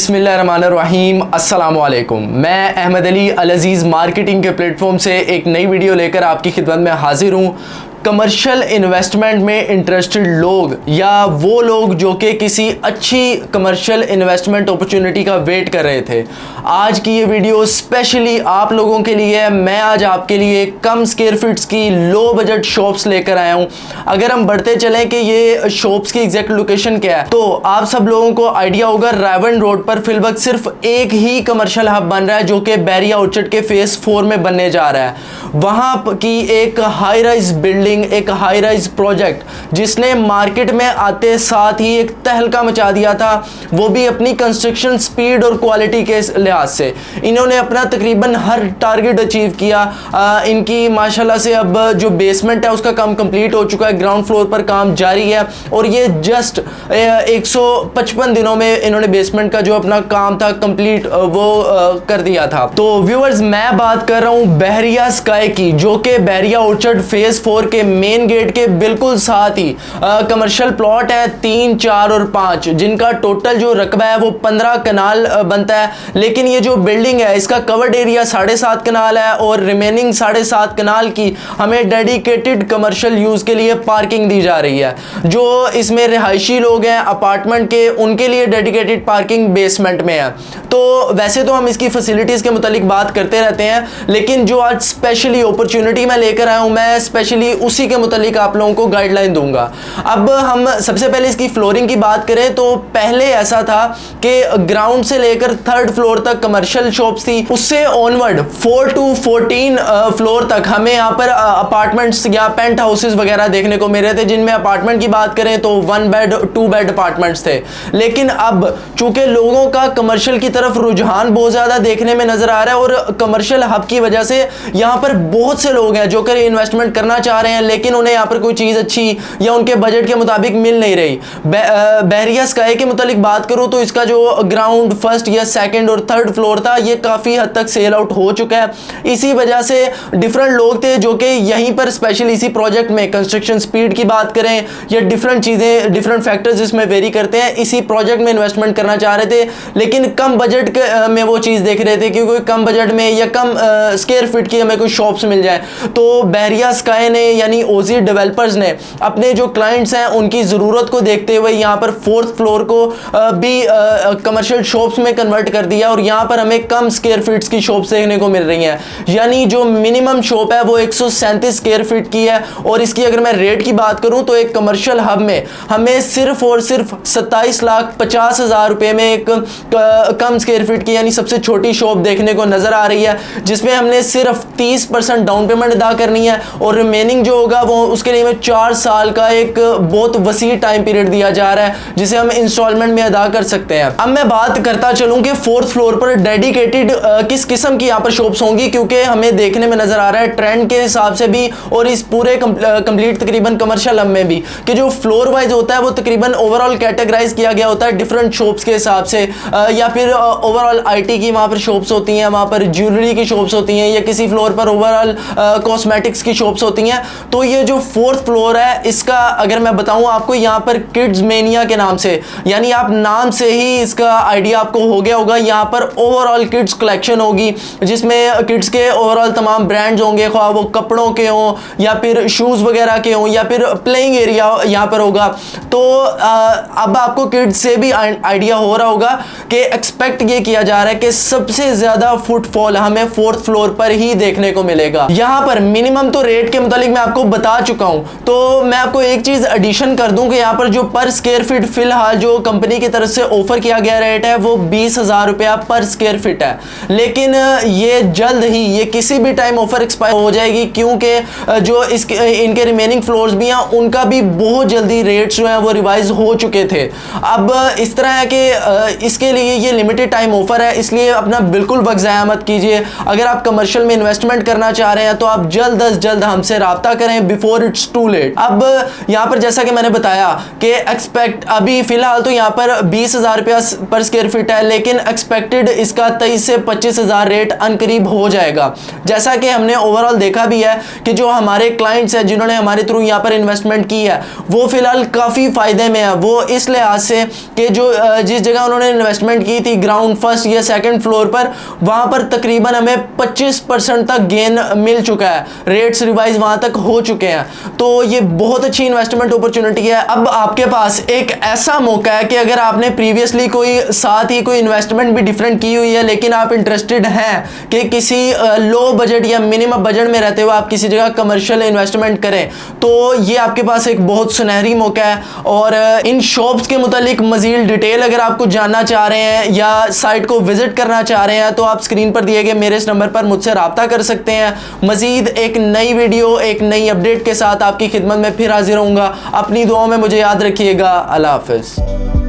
बिस्मिल्लाहिर्रहमानिर्रहीम अस्सलामुअलैकुम। मैं अहमद अली अल अज़ीज़ मार्केटिंग के प्लेटफॉर्म से एक नई वीडियो लेकर आपकी खिदमत में हाजिर हूँ। कमर्शियल इन्वेस्टमेंट में इंटरेस्टेड लोग या वो लोग जो कि किसी अच्छी कमर्शियल इन्वेस्टमेंट अपॉर्चुनिटी का वेट कर रहे थे, आज की ये वीडियो स्पेशली आप लोगों के लिए है। मैं आज आपके लिए कम स्क्वायर फीट्स की लो बजट शॉप्स लेकर आया हूँ। अगर हम बढ़ते चलें कि ये शॉप्स की एग्जैक्ट लोकेशन क्या है, तो आप सब लोगों को आइडिया होगा। रावण रोड पर फिलवक्त सिर्फ एक ही कमर्शियल हब बन रहा है जो कि बैरिया ऑर्चर्ड के फेज 4 में बनने जा रहा है। वहाँ की एक हाई राइज बिल्डिंग, एक हाई राइज प्रोजेक्ट जिसने मार्केट में आते साथ ही एक तहलका मचा दिया था, वो भी अपनी कंस्ट्रक्शन स्पीड और क्वालिटी के लिहाज से। इन्होंने अपना तकरीबन हर टारगेट अचीव किया। इनकी माशाल्लाह से अब जो बेसमेंट है उसका काम कंप्लीट हो चुका है, ग्राउंड फ्लोर पर काम जारी है और ये जस्ट 155 दिनों में इन्होंने बेसमेंट का जो अपना काम था कंप्लीट वो कर दिया था। तो व्यूअर्स, मैं बात कर रहा हूँ बहरिया स्काई की, जो कि बैरिया ऑर्चर्ड फेज 4 के मेन गेट के बिल्कुल साथ ही कमर्शियल प्लॉट है 3, 4 और 5, जिनका टोटल जो रकबा है वो 15 कनाल बनता है। लेकिन ये जो बिल्डिंग है इसका कवर्ड एरिया 7.5 कनाल है और रिमेनिंग 7.5 कनाल की हमें डेडिकेटेड कमर्शियल यूज के लिए पार्किंग दी जा रही है। जो इसमें रिहायशी लोग हैं अपार्टमेंट के, उनके लिए डेडिकेटेड पार्किंग बेसमेंट में है। तो वैसे तो हम इसकी फैसिलिटीज के मुतालिक बात करते रहते हैं, लेकिन जो आज स्पेशली अपॉर्चुनिटी मैं लेकर आया हूं, मैं स्पेशली उसी के मुतालिक आप लोगों को गाइडलाइन दूंगा। अब हम सबसे पहले इसकी फ्लोरिंग की बात करें तो पहले ऐसा था कि ग्राउंड से लेकर 3rd फ्लोर तक कमर्शियल शॉप्स थी। उससे ऑनवर्ड 4 to 14 फ्लोर तक हमें यहाँ पर अपार्टमेंट्स या पेंट हाउसेस वगैरह देखने को मिल रहे थे, जिनमें अपार्टमेंट की बात करें तो 1 बेड 2 बेड अपार्टमेंट्स थे। लेकिन अब चूंकि लोगों का कमर्शियल की तरफ रुझान बहुत ज्यादा देखने में नजर आ रहा है और कमर्शियल हब की वजह से यहाँ पर बहुत से लोग हैं जो कि इन्वेस्टमेंट करना चाह रहे हैं, लेकिन उन्हें यहाँ पर कोई चीज अच्छी या उनके बजट के मुताबिक मिल नहीं रही। बहरिया स्काई के मुतालिक बात करूं तो इसका जो ग्राउंड 1st या 2nd और 3rd फ्लोर था, ये काफी हद तक सेल आउट हो चुका है। इसी वजह से डिफरेंट लोग थे जो कि यहीं पर स्पेशली इसी प्रोजेक्ट में कंस्ट्रक्शन स्पीड की बात करें या डिफरेंट चीजें, डिफरेंट फैक्टर्स इसमें वेरी करते हैं, इसी प्रोजेक्ट में इन्वेस्टमेंट करना चाह रहे थे, लेकिन कम बजट में वो चीज देख रहे थे क्योंकि कम बजट में या कम स्क्वायर फीट की हमें कोई शॉप्स मिल जाए। तो बहरिया स्काई ने यानी ओजी डेवलपर्स ने अपने जो क्लाइंट्स हैं उनकी ज़रूरत को देखते हुए यहाँ पर 4th फ्लोर को भी कमर्शियल शॉप्स में कन्वर्ट कर दिया और यहाँ पर हमें कम स्क्वायर फीट्स की शॉप्स देखने को मिल रही हैं। यानी जो मिनिमम शॉप है वो 137 स्क्वायर फीट की है और इसकी अगर मैं रेट की बात करूँ तो एक कमर्शियल हब में हमें सिर्फ और सिर्फ 27,50,000 रुपये में एक कम स्क्वायर फीट की यानी सबसे छोटी शॉप देखने को नजर आ रही है, जिसमें हमने सिर्फ 30% डाउन पेमेंट अदा करनी है और रिमेनिंग जो होगा वो उसके लिए हमें 4 साल का एक बहुत वसी टाइम पीरियड दिया जा रहा है जिसे हम इंस्टॉलमेंट में अदा कर सकते हैं। अब मैं बात करता चलूं कि 4th फ्लोर पर डेडिकेटेड किस किस्म की यहाँ पर शॉप्स होंगी, क्योंकि हमें देखने में नजर आ रहा है ट्रेंड के हिसाब से भी और इस पूरे कंप्लीट तकरीबन कमर्शियल हब में भी कि जो फ्लोर वाइज होता है वो तकरीबन ओवरऑल कैटेगराइज किया गया होता है डिफरेंट शॉप्स के हिसाब से, या फिर ओवरऑल IT की वहाँ पर शॉप्स होती हैं, वहाँ पर ज्वेलरी की शॉप्स होती हैं, या किसी फ्लोर पर ओवरऑल कॉस्मेटिक्स की शॉप्स होती हैं। तो ये जो 4th फ्लोर है इसका अगर मैं बताऊं आपको, यहाँ पर किड्स मेनिया के नाम से, यानी आप नाम से ही इसका आइडिया आपको हो गया होगा, यहाँ पर ओवरऑल किड्स कलेक्शन होगी जिसमें किड्स के ओवरऑल तमाम ब्रांड्स होंगे, ख्वाह वो कपड़ों के हों या फिर शूज़ वगैरह के हों या फिर प्लेइंग एरिया यहाँ पर होगा। तो अब आपको किड्स से भी आइडिया हो रहा होगा कि एक्सपेक्ट ये किया जा रहा है कि सबसे ज़्यादा फुटफॉल हमें 4th फ्लोर पर ही देखने को मिलेगा। यहाँ पर मिनिमम तो रेट के मुतालिक मैं आपको बता चुका हूँ, तो मैं आपको एक चीज एडिशन कर दूं कि यहाँ पर जो पर स्क्वायर फीट फिलहाल जो कंपनी की तरफ से ऑफर किया गया रेट है वो 20,000 रुपया पर स्क्वायर फीट है, लेकिन ये जल्द ही ये किसी भी टाइम ऑफर एक्सपायर हो जाएगी क्योंकि जो इनके रिमेनिंग फ्लोर्स भी हैं उनका भी बहुत जल्दी रेट्स जो हैं वो रिवाइज हो चुके थे। अब इस तरह है कि इसके लिए ये लिमिटेड टाइम ऑफर है, इसलिए अपना बिल्कुल वक्त ज़ाया मत कीजिए। अगर आप कमर्शियल में इन्वेस्टमेंट करना चाह रहे हैं तो आप जल्द अज जल्द हमसे रब्ता करें बिफोर इट्स टू लेट। अब यहाँ पर जैसा कि मैंने बताया कि एक्सपेक्ट अभी फिलहाल तो यहाँ पर 20,000 रुपया पर स्क्वायर फीट है, लेकिन एक्सपेक्टेड इसका 23 से 25,000 रेट अनकरीब हो जाएगा। जैसा कि हमने ओवरऑल देखा भी है कि जो हमारे क्लाइंट्स हैं जिन्होंने हमारे थ्रू यहाँ पर इन्वेस्टमेंट की है वो फिलहाल काफ़ी फ़ायदे में है। वो इस लिहाज से कि जो जिस जगह उन्होंने इन्वेस्टमेंट की थी ग्राउंड फर्स्ट या सेकंड फ्लोर पर, वहाँ पर तकरीबन हमें 25% तक गेन मिल चुका है, रेट्स रिवाइज वहाँ तक हो चुके हैं। तो ये बहुत अच्छी इन्वेस्टमेंट अपॉर्चुनिटी है। अब आपके पास एक ऐसा मौका है कि अगर आपने प्रीवियसली कोई साथ ही कोई इन्वेस्टमेंट भी डिफरेंट की हुई है लेकिन आप इंटरेस्टेड हैं कि किसी लो बजट या मिनिमम बजट में रहते हुए आप किसी जगह कमर्शियल इन्वेस्टमेंट करें, तो ये आपके पास एक बहुत सुनहरी मौका है। और इन शॉप्स के मुतालिक मजीद डिटेल अगर आप कुछ जानना चाह रहे हैं या साइट को विजिट करना चाह रहे हैं तो आप स्क्रीन पर दिए गए मेरे इस नंबर पर मुझसे रब्ता कर सकते हैं। मजीद एक नई वीडियो एक नई अपडेट के साथ आपकी खिदमत में फिर हाजिर होऊंगा। अपनी दुआओं में मुझे याद रखिएगा। अल्लाह हाफिज़।